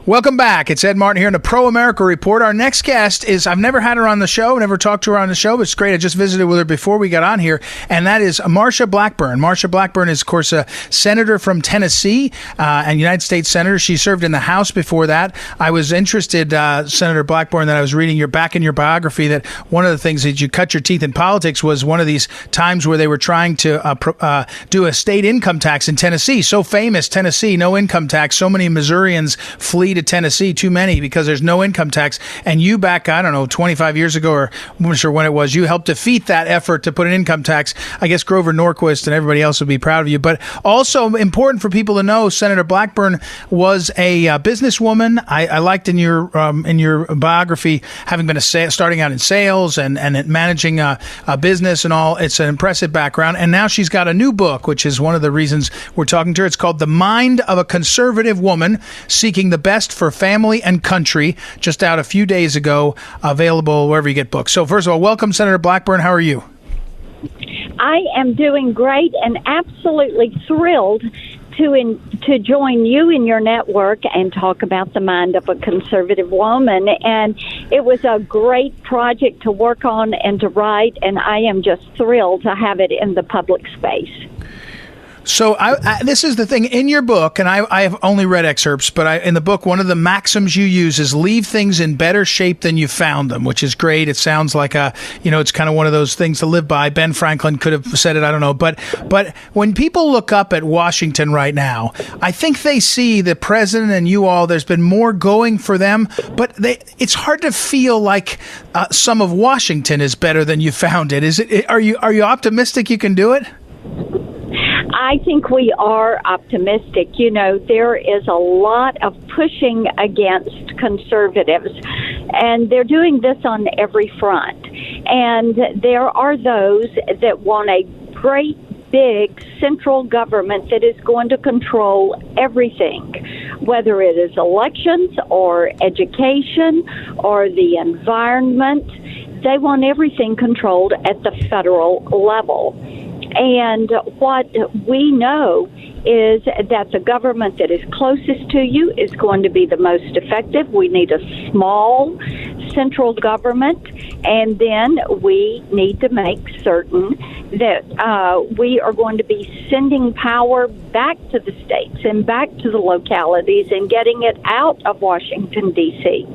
Welcome back. It's Ed Martin here in the Pro America Report. Our next guest is, I've never had her on the show, never talked to her on the show, but it's great. I just visited with her before we got on here, and that is Marsha Blackburn. Marsha Blackburn is, of course, a senator from Tennessee, and United States senator. She served in the House before that. I was interested, Senator Blackburn, that I was reading back in your biography, that one of the things that you cut your teeth in politics was one of these times where they were trying to do a state income tax in Tennessee. So famous, Tennessee, no income tax. So many Missourians flee to Tennessee, too many, because there's no income tax. And you back, 25 years ago, or I'm not sure when it was, you helped defeat that effort to put an income tax. I guess Grover Norquist and everybody else would be proud of you. But also important for people to know, Senator Blackburn was a businesswoman. I liked in your biography, having been starting out in sales and managing a business and all. It's an impressive background. And now she's got a new book, which is one of the reasons we're talking to her. It's called The Mind of a Conservative Woman, Seeking the Best for Family and Country, just out a few days ago, available wherever you get books. So first of all, welcome, Senator Blackburn. How are you? I am doing great and absolutely thrilled to join you in your network and talk about the mind of a conservative woman. And it was a great project to work on and to write, and I am just thrilled to have it in the public space. So this is the thing in your book, and I have only read excerpts, but in the book, one of the maxims you use is leave things in better shape than you found them, which is great. It sounds like it's kind of one of those things to live by. Ben Franklin could have said it, I don't know. But when people look up at Washington right now, I think they see the president and you all, there's been more going for them, but it's hard to feel like some of Washington is better than you found it. Are you optimistic you can do it? I think we are optimistic. There is a lot of pushing against conservatives, and they're doing this on every front. And there are those that want a great big central government that is going to control everything, whether it is elections or education or the environment. They want everything controlled at the federal level. And what we know is that the government that is closest to you is going to be the most effective. We need a small central government, and then we need to make certain that we are going to be sending power back to the states and back to the localities and getting it out of Washington, D.C.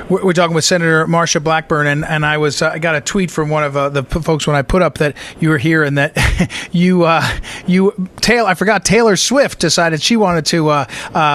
We're talking with Senator Marsha Blackburn, and I got a tweet from one of the folks when I put up that you were here, and that I forgot Taylor Swift decided she wanted to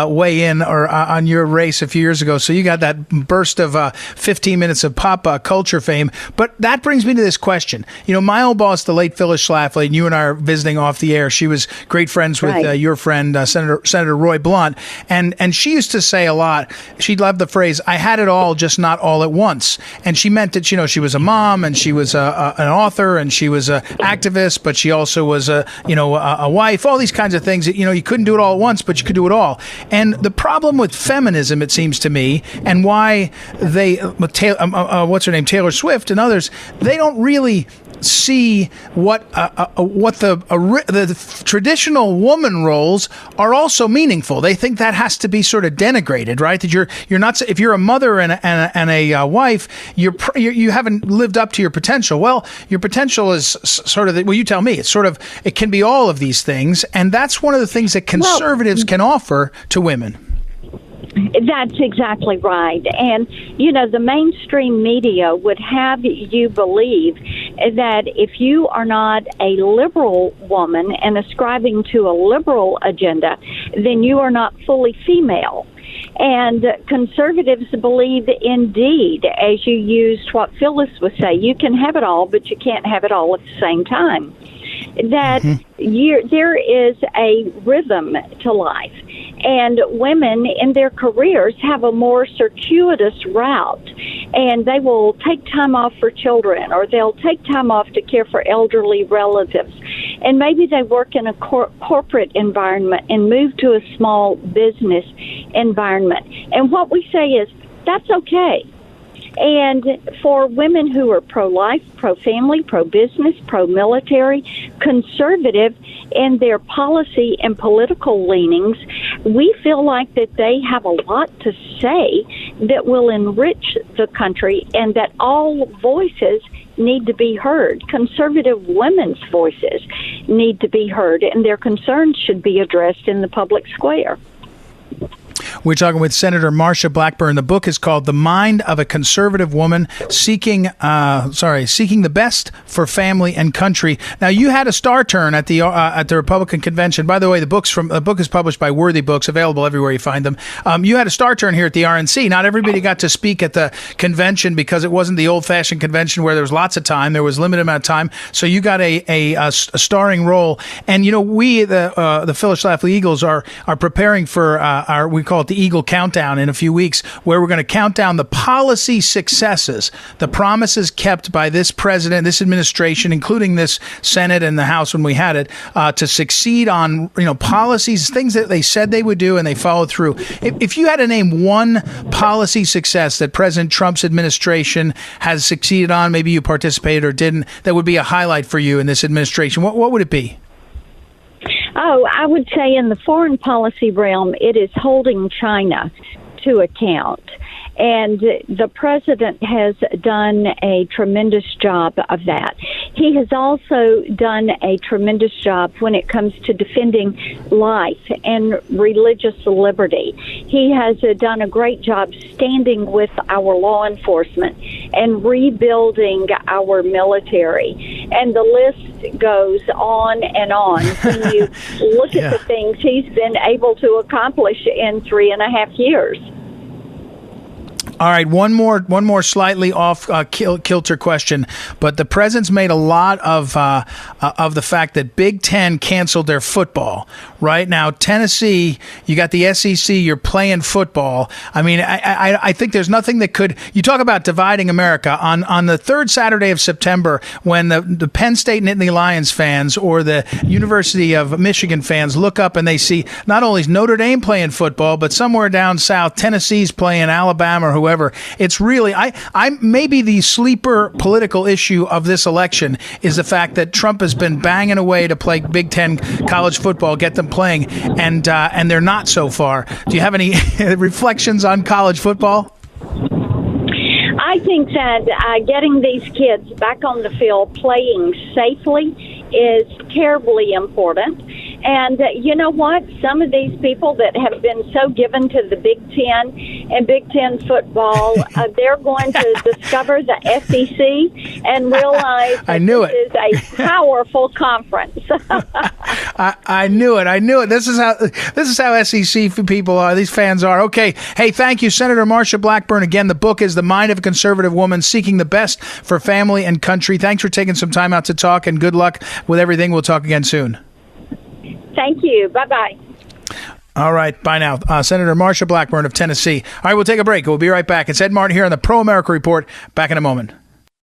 weigh in on your race a few years ago. So you got that burst of 15 minutes of pop culture fame. But that brings me to this question. My old boss, the late Phyllis Schlafly, and you and I are visiting off the air. She was great friends with your friend Senator Roy Blunt, and she used to say a lot. She loved the phrase, "I had it all, just not all at once." And she meant that, she was a mom, and she was an author, and she was an activist, but she also was a wife, all these kinds of things that, you couldn't do it all at once, but you could do it all. And the problem with feminism, it seems to me, and why Taylor Swift and others, they don't really see what the traditional woman roles are also meaningful. They think that has to be sort of denigrated, right? That you're not, if you're a mother and a wife, you haven't lived up to your potential. Well, your potential is sort of you tell me. It's sort of, it can be all of these things, and that's one of the things that conservatives can offer to women. That's exactly right. And, the mainstream media would have you believe that if you are not a liberal woman and ascribing to a liberal agenda, then you are not fully female. And conservatives believe, indeed, as you used what Phyllis would say, you can have it all, but you can't have it all at the same time. That there is a rhythm to life. And women in their careers have a more circuitous route, and they will take time off for children, or they'll take time off to care for elderly relatives. And maybe they work in a corporate environment and move to a small business environment. And what we say is, that's okay. And for women who are pro-life, pro-family, pro-business, pro-military, conservative in their policy and political leanings, we feel like that they have a lot to say that will enrich the country, and that all voices need to be heard. Conservative women's voices need to be heard, and their concerns should be addressed in the public square. We're talking with Senator Marsha Blackburn. The book is called "The Mind of a Conservative Woman Seeking the Best for Family and Country." Now, you had a star turn at the Republican convention. By the way, the book is published by Worthy Books, available everywhere you find them. You had a star turn here at the RNC. Not everybody got to speak at the convention because it wasn't the old-fashioned convention where there was lots of time. There was a limited amount of time, so you got a starring role. And we, the Phyllis Schlafly Eagles, are preparing for we call it the Eagle Countdown in a few weeks, where we're going to count down the policy successes, the promises kept by this president, this administration, including this Senate and the House when we had it, to succeed on policies, things that they said they would do and they followed through. If you had to name one policy success that President Trump's administration has succeeded on, maybe you participated or didn't, that would be a highlight for you in this administration, what would it be? Oh, I would say in the foreign policy realm, it is holding China to account. And the president has done a tremendous job of that. He has also done a tremendous job when it comes to defending life and religious liberty. He has done a great job standing with our law enforcement and rebuilding our military. And the list goes on and on. When you look at the things he's been able to accomplish in 3.5 years. All right, one more slightly off kilter question, but the president's made a lot of the fact that Big Ten canceled their football. Right now, Tennessee, you got the SEC, you're playing football. I mean, I think there's nothing that could. You talk about dividing America on the third Saturday of September, when the Penn State Nittany Lions fans or the University of Michigan fans look up and they see not only is Notre Dame playing football, but somewhere down south, Tennessee's playing Alabama or whoever. It's really, I maybe the sleeper political issue of this election is the fact that Trump has been banging away to play Big Ten college football, get them playing, and they're not so far. Do you have any reflections on college football? I think that getting these kids back on the field playing safely is terribly important. And you know what? Some of these people that have been so given to the Big Ten and Big Ten football, they're going to discover the SEC and realize that this is a powerful conference. I knew it. This is how SEC people are. These fans are. Okay. Hey, thank you, Senator Marsha Blackburn. Again, the book is The Mind of a Conservative Woman Seeking the Best for Family and Country. Thanks for taking some time out to talk, and good luck with everything. We'll talk again soon. Thank you. Bye-bye. All right. Bye now. Senator Marsha Blackburn of Tennessee. All right. We'll take a break. We'll be right back. It's Ed Martin here on the Pro America Report. Back in a moment.